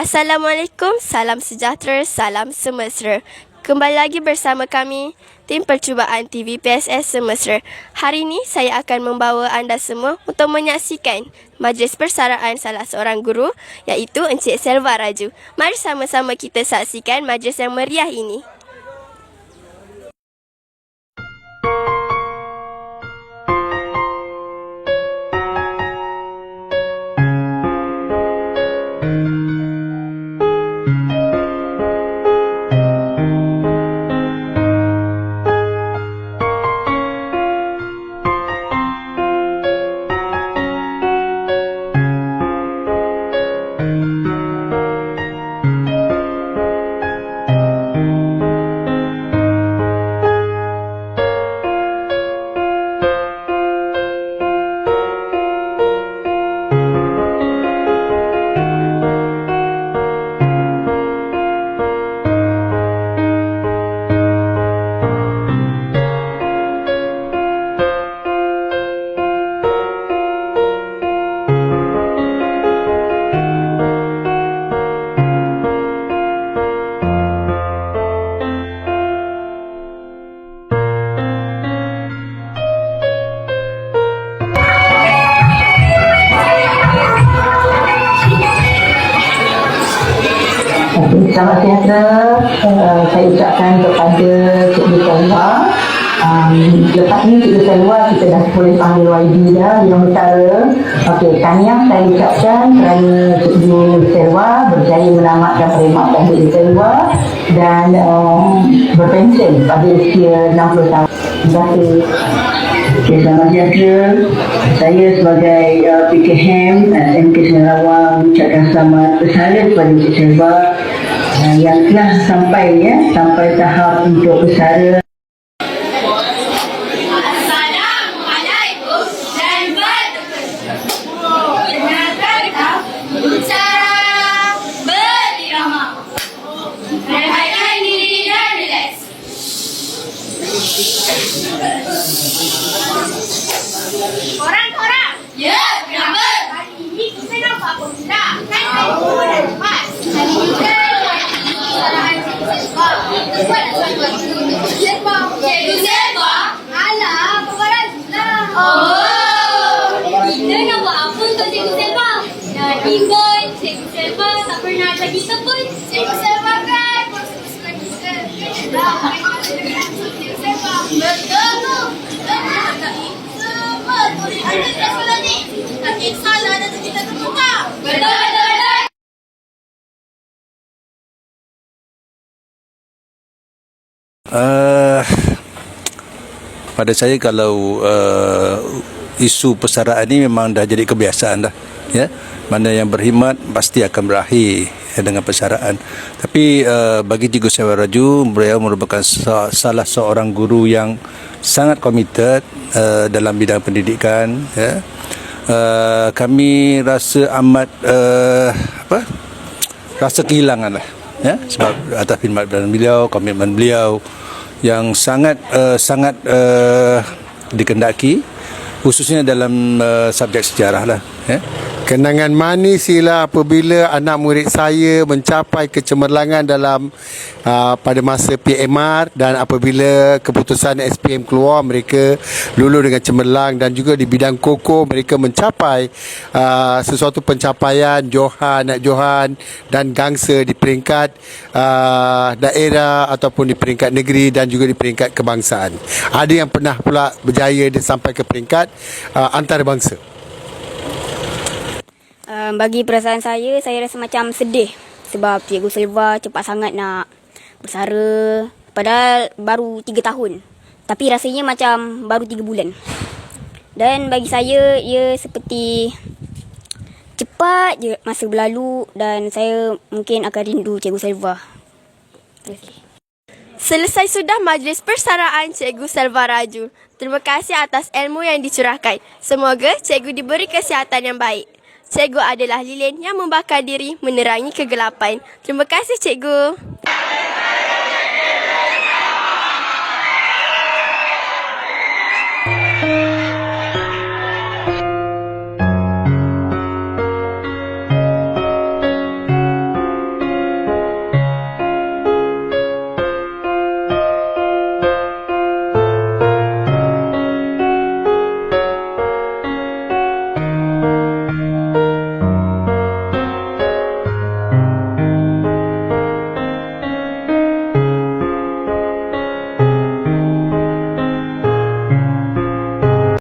Assalamualaikum, salam sejahtera, salam semesra. Kembali lagi bersama kami, tim percubaan TV PSS Semesra. Hari ini saya akan membawa anda semua untuk menyaksikan majlis persaraan salah seorang guru, iaitu Encik Selva Raju. Mari sama-sama kita saksikan majlis yang meriah ini. Selamat sejahtera, saya ucapkan kepada Cikgu Selva. Lepas ni Cikgu Selva kita dah boleh panggil YD dah, Bidang Utara. Okey, tahniah saya ucapkan kerana Cikgu Selva berjaya menamatkan perkhidmatan Cikgu Selva dan berpensiun pada usia 60 tahun. Terima kasih. Okay, selamat sejahtera. Saya sebagai PKM SMK Senarawang mengucapkan selamat bersalin kepada Encik Selva yang telah sampai tahap untuk bersara. Assalamualaikum dan perkenalkan bicara berirama. Rehatkan diri dan relax. Korang. Ya, kenapa? Hari ini kita nampak apa pula? Kan hari itu dah lepas. Hari ini kan kesalahan Cikgu Selva. Apa nak tuan-tuan? Cikgu Selva. Cikgu Selva? Alah, kawan lah. Oh, kita nak buat apa untuk Cikgu Selva? Nak ikut Cikgu Selva tak pernah ajak kita pun. Cikgu Selva kan suka-suka kita. Cikgu Selva. Betul tu. Ada tak salah ni? Tak salah dan kita terbuka. Betul. Pada saya kalau isu persaraan ini memang dah jadi kebiasaan dah, ya. Mana yang berkhidmat pasti akan berakhir dengan persaraan. Tapi bagi Cikgu Selva Raju, beliau merupakan salah seorang guru yang sangat komited dalam bidang pendidikan, ya. Kami rasa amat rasa kehilangan lah, ya, sebab atas khidmat beliau, komitmen beliau yang sangat dikendaki, khususnya dalam subjek sejarah lah, ya. Kenangan manis ialah apabila anak murid saya mencapai kecemerlangan dalam pada masa PMR, dan apabila keputusan SPM keluar, mereka lulus dengan cemerlang, dan juga di bidang koko mereka mencapai sesuatu pencapaian Johan dan gangsa di peringkat daerah ataupun di peringkat negeri dan juga di peringkat kebangsaan. Ada yang pernah pula berjaya dia sampai ke peringkat antarabangsa. Bagi perasaan saya rasa macam sedih sebab Cikgu Selva cepat sangat nak bersara, padahal baru 3 tahun. Tapi rasanya macam baru 3 bulan. Dan bagi saya, ia seperti cepat je masa berlalu dan saya mungkin akan rindu Cikgu Selva. Terima kasih. Selesai sudah majlis persaraan Cikgu Selva Raju. Terima kasih atas ilmu yang dicurahkan. Semoga cikgu diberi kesihatan yang baik. Cikgu adalah lilin yang membakar diri menerangi kegelapan. Terima kasih, cikgu.